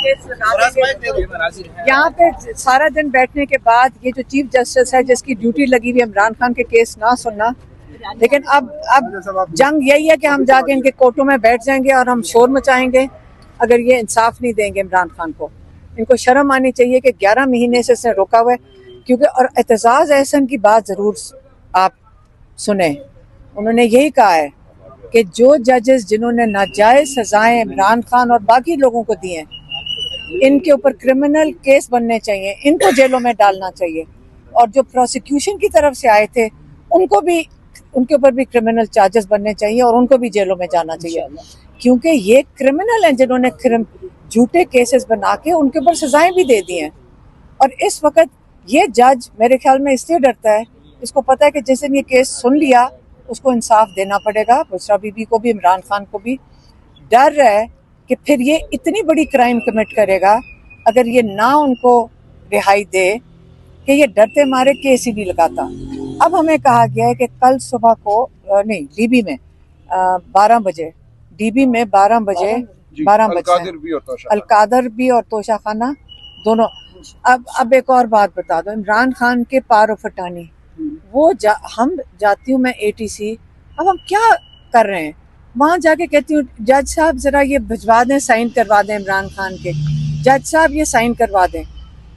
Case लगा देंगे। यहाँ पे सारा दिन बैठने के बाद ये जो चीफ जस्टिस है जिसकी ड्यूटी लगी हुई इमरान खान के केस ना सुनना, लेकिन अब जंग यही है कि हम जाके इनके कोर्टों में बैठ जाएंगे और हम शोर मचाएंगे अगर ये इंसाफ नहीं देंगे इमरान खान को। इनको शर्म आनी चाहिए कि 11 महीने से इसने रोका हुआ है, क्योंकि और एतजाज अहसन की बात जरूर आप सुने। उन्होंने यही कहा है कि जो जजेस जिन्होंने नाजायज सजाएं इमरान खान और बाकी लोगों को दी हैं, इनके ऊपर क्रिमिनल केस बनने चाहिए, इनको जेलों में डालना चाहिए, और जो प्रोसिक्यूशन की तरफ से आए थे उनको भी, उनके ऊपर भी क्रिमिनल चार्जेस बनने चाहिए और उनको भी जेलों में जाना चाहिए, क्योंकि ये क्रिमिनल हैं जिन्होंने झूठे केसेस बना के उनके ऊपर सजाएं भी दे दी हैं। और इस वक्त ये जज मेरे ख्याल में इसलिए डरता है, इसको पता है कि जिस दिन ये केस सुन लिया उसको इंसाफ देना पड़ेगा, बुशरा बीबी को भी, इमरान खान को भी। डर रहा है कि फिर ये इतनी बड़ी क्राइम कमिट करेगा अगर ये ना उनको रिहाई दे, कि ये डरते मारे केस ही नहीं लगाता। अब हमें कहा गया है कि कल सुबह को नहीं, डीबी में 12 बजे, डीबी में 12 बजे अलकादर भी और तोशा खाना दोनों। अब एक और बात बता दो, इमरान खान के पारो फटानी वो हम जाती हूँ मैं ATC, अब हम क्या कर रहे हैं वहां जाके, कहती हूँ जज साहब जरा ये भिजवा दें, साइन करवा दें इमरान खान के, जज साहब ये साइन करवा दें।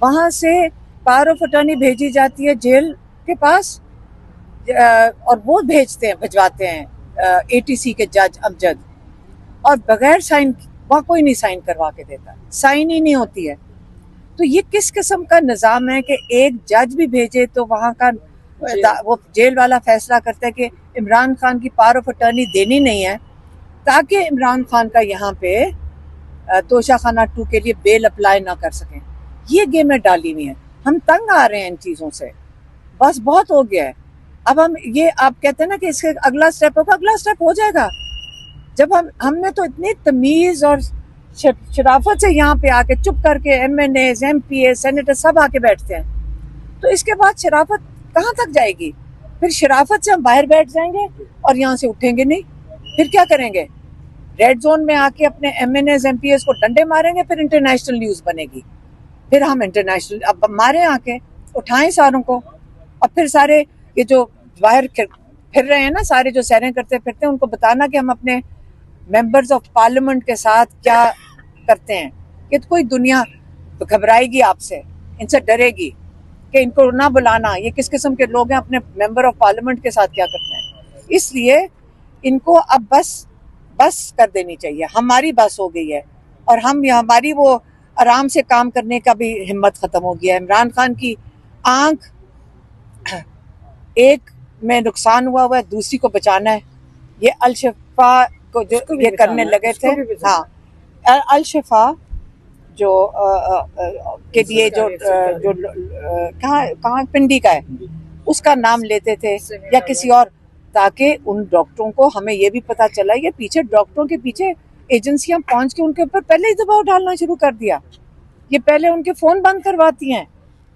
वहां से पारो फटानी भेजी जाती है जेल के पास और वो भेजते हैं, भिजवाते हैं ATC के जज अमजद, और बगैर साइन वहाँ कोई नहीं साइन करवा के देता, साइन ही नहीं होती है। तो ये किस किस्म का निज़ाम है कि एक जज भी भेजे तो वहाँ का वो जेल वाला फैसला करता है कि इमरान खान की पावर ऑफ अटर्नी देनी नहीं है, ताकि इमरान खान का यहाँ पे तोशा खाना 2 के लिए बेल अप्लाई ना कर सकें। ये गेमें डाली हुई हैं, हम तंग आ रहे हैं इन चीज़ों से, बस बहुत हो गया है। अब हम ये आप कहते हैं ना कि इसके अगला स्टेप होगा, अगला स्टेप हो जाएगा जब हमने तो इतनी तमीज़ और शराफत से यहाँ पे आके चुप करके MNAs, MPs, सेनेटर सब आके बैठते हैं, तो इसके बाद शराफत कहाँ तक जाएगी? फिर शराफत से हम बाहर बैठ जाएंगे और यहाँ से उठेंगे नहीं, फिर क्या करेंगे? रेड जोन में आके अपने MNAs, MPs को डंडे मारेंगे, फिर इंटरनेशनल न्यूज़ बनेगी, फिर हम इंटरनेशनल अब मारे आके उठाएं सारों को, और फिर सारे ये जो बाहर फिर रहे हैं ना, सारे जो सैरें करते फिरते हैं, उनको बताना कि हम अपने मेंबर्स ऑफ पार्लियामेंट के साथ क्या करते हैं। कि तो कोई दुनिया घबराएगी आपसे, इनसे डरेगी कि इनको ना बुलाना, ये किस किस्म के लोग हैं, अपने मेंबर ऑफ पार्लियामेंट के साथ क्या करते हैं। इसलिए इनको अब बस कर देनी चाहिए, हमारी बस हो गई है, और हम हमारी वो आराम से काम करने का भी हिम्मत खत्म हो गया है। इमरान खान की आंख एक में नुकसान हुआ है, दूसरी को बचाना है। ये अल-शिफा को जो ये करने लगे थे, हाँ, अल-शिफा जो के लिए जो कहाँ पिंडी का है, उसका नाम लेते थे या किसी और, ताकि उन डॉक्टरों को, हमें ये भी पता चला ये पीछे डॉक्टरों के पीछे एजेंसियां पहुंच के उनके ऊपर पहले ही दबाव डालना शुरू कर दिया। ये पहले उनके फोन बंद करवाती हैं,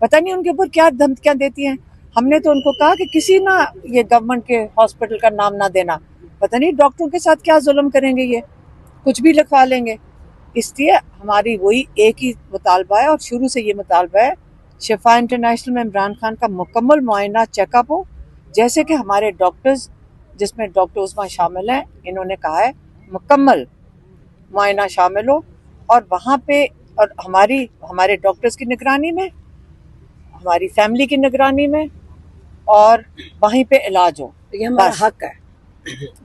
पता नहीं उनके ऊपर क्या धमकियां देती हैं। हमने तो उनको कहा कि किसी ना ये गवर्नमेंट के हॉस्पिटल का नाम ना देना, पता नहीं डॉक्टरों के साथ क्या जुल्म करेंगे, ये कुछ भी लिखवा लेंगे। इसलिए हमारी वही एक ही मुतालबा है, और शुरू से ये मुतालबा है, शिफा इंटरनेशनल में इमरान खान का मुकम्मल मुआयना चेकअप हो, जैसे कि हमारे डॉक्टर्स, जिसमें डॉक्टर उस्मा शामिल हैं, इन्होंने कहा है मुकम्मल मुआयना शामिल हो, और वहाँ पे और हमारे डॉक्टर्स की निगरानी में, हमारी फैमिली की निगरानी में, और वहीं पे इलाज हो। ये हमारा हक है।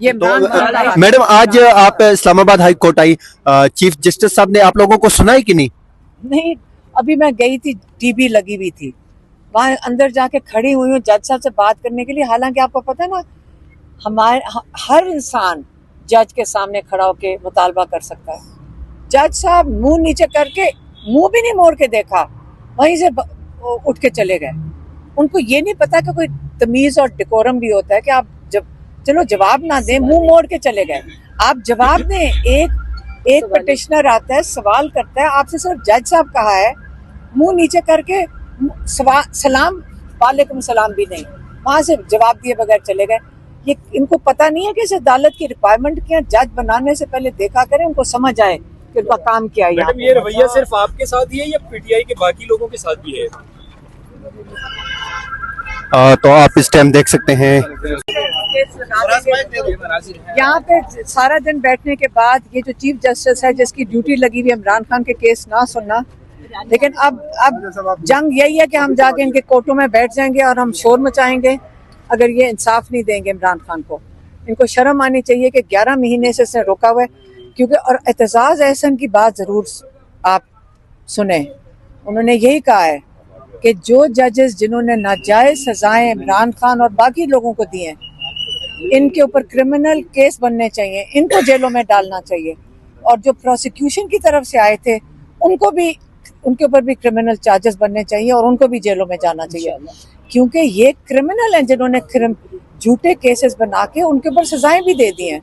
ये तो मैडम आज आप इस्लामाबाद हाई कोर्ट आई, चीफ जस्टिस साहब ने आप लोगों को सुना है कि नहीं? नहीं, अभी मैं गई थी, टीवी लगी हुई थी, वहां अंदर जाके खड़ी हुई हूँ जज साहब से बात करने के लिए। हालांकि आपको पता है ना, हमारे हर इंसान जज के सामने खड़ा होके मुतालबा कर सकता है। जज साहब मुंह नीचे करके, मुंह भी नहीं मोड़ के देखा, वहीं से उठ के चले गए। उनको ये नहीं पता कि कोई तमीज और डेकोरम भी होता है कि आप चलो जवाब ना दें, मुंह मोड़ के चले गए। आप जवाब दें। एक पिटिशनर आता है, सवाल करता है, आपसे सिर्फ जज साहब कहा है, मुंह नीचे करके सलाम, वालेकुम सलाम भी नहीं, वहां से जवाब दिए बगैर चले गए। ये इनको पता नहीं है कि इस अदालत की रिक्वायरमेंट क्या, जज बनाने से पहले देखा करें, उनको समझ आए कि उनका काम क्या है। मैडम, ये रवैया सिर्फ आपके साथ ही है या पीटीआई के बाकी लोगों के साथ भी है? तो आप इस टाइम देख सकते हैं यहाँ पे सारा दिन बैठने के बाद ये जो चीफ जस्टिस है जिसकी ड्यूटी लगी हुई इमरान खान के केस ना सुनना, लेकिन अब जंग यही है कि हम जाके इनके कोर्टों में बैठ जाएंगे और हम शोर मचाएंगे अगर ये इंसाफ नहीं देंगे इमरान खान को। इनको शर्म आनी चाहिए कि 11 महीने से इसने रोका हुआ है। क्योंकि और एतजाज अहसन की बात जरूर आप सुने, उन्होंने यही कहा है कि जो जजेस जिन्होंने नाजायज सजाएं इमरान खान और बाकी लोगों को दी हैं, इनके ऊपर क्रिमिनल केस बनने चाहिए, इनको जेलों में डालना चाहिए। और जो प्रोसिक्यूशन की तरफ से आए थे उनको भी, उनके ऊपर भी क्रिमिनल चार्जेस बनने चाहिए और उनको भी जेलों में जाना चाहिए। क्योंकि ये क्रिमिनल हैं जिन्होंने झूठे केसेस बना के उनके ऊपर सजाएं भी दे दी हैं।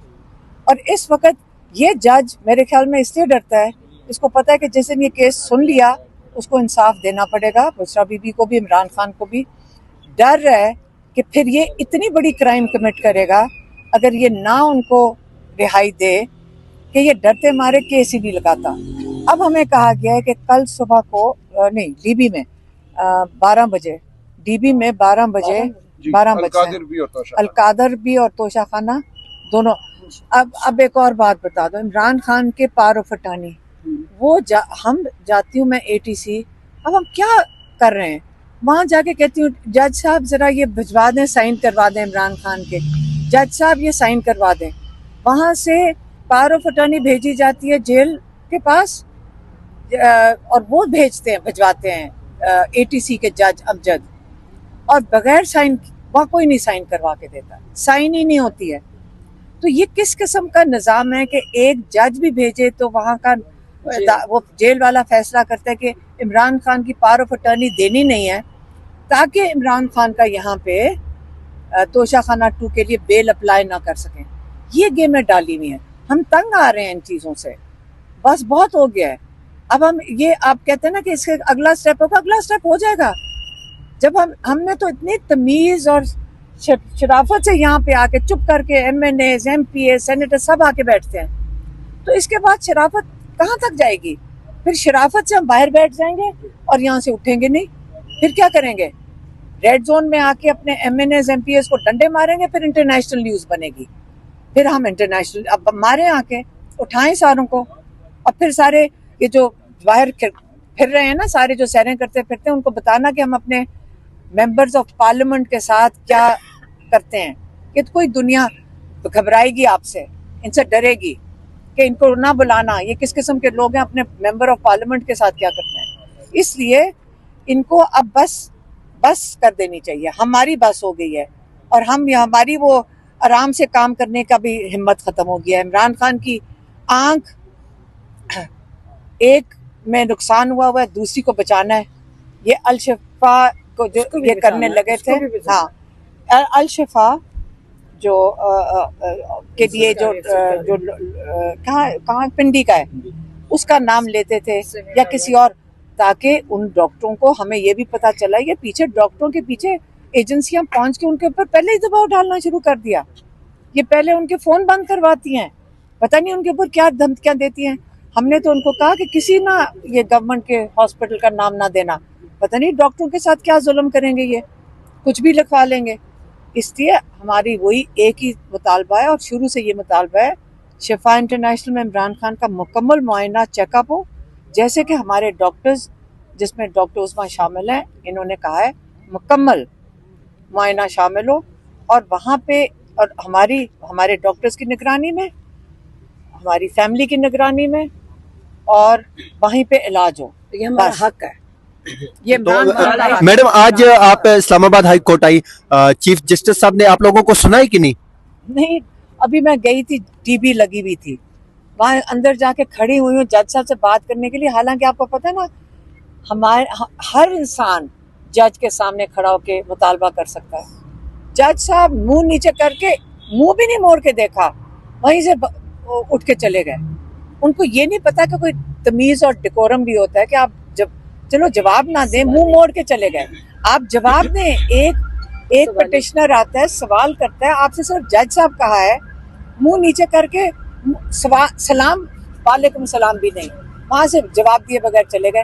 और इस वक्त ये जज मेरे ख्याल में इसलिए डरता है, इसको पता है कि जिस दिन ये केस सुन लिया उसको इंसाफ देना पड़ेगा, बुशरा बीबी को भी, इमरान खान को भी। डर रहा है कि फिर ये इतनी बड़ी क्राइम कमिट करेगा अगर ये ना उनको रिहाई दे कि ये डरते मारे केस ही नहीं लगाता। अब हमें कहा गया है कि कल सुबह को नहीं, डीबी में 12 बजे, डीबी में 12 बजे अलकादर भी और तोशा खाना दोनों। अब एक और बात बता दो, इमरान खान के पारो फटानी वो हम जाती हूँ मैं ATC। अब हम क्या कर रहे हैं, वहां जाके कहती हूँ जज साहब जरा ये भिजवा दें, साइन करवा दें इमरान खान के, जज साहब ये साइन करवा दें। वहां से पारो फटानी भेजी जाती है जेल के पास और वो भेजते हैं, भिजवाते हैं ATC के जज अमजद, और बगैर साइन वहाँ कोई नहीं साइन करवा के देता, साइन ही नहीं होती है। तो ये किस किस्म का निज़ाम है कि एक जज भी भेजे तो वहाँ का वो जेल वाला फैसला करता है कि इमरान खान की पावर ऑफ अटर्नी देनी नहीं है ताकि इमरान खान का यहाँ पे तोशा खाना 2 के लिए बेल अप्लाई ना कर सकें। ये गेमें डाली हुई हैं, हम तंग आ रहे हैं इन चीज़ों से, बस बहुत हो गया है। अब हम ये आप कहते हैं ना कि इसके अगला स्टेप होगा, अगला स्टेप हो जाएगा जब हमने तो इतनी तमीज़ और शराफत से यहाँ पे आके चुप करके MNAs, MPA, सेनेटर सब आके बैठते हैं, तो इसके बाद शराफत कहाँ तक जाएगी? फिर शराफत से हम बाहर बैठ जाएंगे और यहाँ से उठेंगे नहीं, फिर क्या करेंगे? रेड जोन में आके अपने MNAs, MPAs को डंडे मारेंगे, फिर इंटरनेशनल न्यूज़ बनेगी, फिर हम इंटरनेशनल अब मारे आके उठाएं सारों को, और फिर सारे ये जो बाहर फिर रहे हैं ना, सारे जो सैरें करते फिरते हैं, उनको बताना कि हम अपने मेंबर्स ऑफ पार्लियामेंट के साथ क्या करते हैं। कि तो कोई दुनिया घबराएगी आपसे, इनसे डरेगी कि इनको ना बुलाना, ये किस किस्म के लोग हैं, अपने मेंबर ऑफ पार्लियामेंट के साथ क्या करते हैं। इसलिए इनको अब बस कर देनी चाहिए, हमारी बस हो गई है, और हमारी वो आराम से काम करने का भी हिम्मत खत्म हो गया है। इमरान खान की आंख एक में नुकसान हुआ है, दूसरी को बचाना है। ये अल-शिफा को जो ये करने लगे थे, हाँ, अल-शिफा जो के लिए जो कहाँ पिंडी का है उसका नाम लेते थे या किसी और, ताकि उन डॉक्टरों को, हमें ये भी पता चला ये पीछे डॉक्टरों के पीछे एजेंसियां पहुंच के उनके ऊपर पहले ही दबाव डालना शुरू कर दिया। ये पहले उनके फोन बंद करवाती हैं, पता नहीं उनके ऊपर क्या धमकियां देती हैं। हमने तो उनको कहा कि किसी ना ये गवर्नमेंट के हॉस्पिटल का नाम ना देना, पता नहीं डॉक्टरों के साथ क्या जुल्म करेंगे, ये कुछ भी लिखवा लेंगे। इसलिए हमारी वही एक ही मुतालबा है, और शुरू से ये मुतालबा है, शिफा इंटरनेशनल में इमरान खान का मुकम्मल मुआयना चेकअप हो, जैसे कि हमारे डॉक्टर्स, जिसमें डॉक्टर उस्मा शामिल हैं, इन्होंने कहा है मुकम्मल मुआयना शामिल हो, और वहाँ पे और हमारे डॉक्टर्स की निगरानी में, हमारी फैमिली की निगरानी में, और वहीं पे इलाज हो। ये हमारा हक है। ये तो मैडम, आज आप इस्लामाबाद हाई कोर्ट आई, चीफ जस्टिस साहब ने आप लोगों को सुना है कि नहीं? नहीं, अभी मैं गई थी, टीवी लगी हुई थी, वहां अंदर जाके खड़ी हुई हूँ जज साहब से बात करने के लिए। हालांकि आपको पता है ना, हमारे हर इंसान जज के सामने खड़ा होके मुतालबा कर सकता है। जज साहब मुंह नीचे करके, मुंह भी नहीं मोड़ के देखा, वहीं से उठ के चले गए। उनको ये नहीं पता कि कोई तमीज और डेकोरम भी होता है कि आप चलो जवाब ना दें, मुंह मोड़ के चले गए। आप जवाब दें। एक पिटिशनर आता है, सवाल करता है, आपसे सिर्फ जज साहब कहा है मुंह नीचे करके सलाम वालेकुम सलाम भी नहीं, वहां से जवाब दिए बगैर चले गए।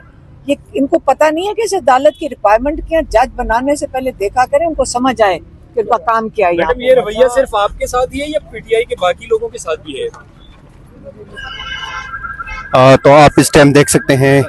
ये इनको पता नहीं है कि इस अदालत की रिक्वायरमेंट क्या, जज बनाने से पहले देखा करें, उनको समझ आए कि उनका काम क्या है। मैडम ये रवैया सिर्फ आपके साथ ही है या पीटीआई के बाकी लोगों के साथ भी है? तो आप इस टाइम देख सकते हैं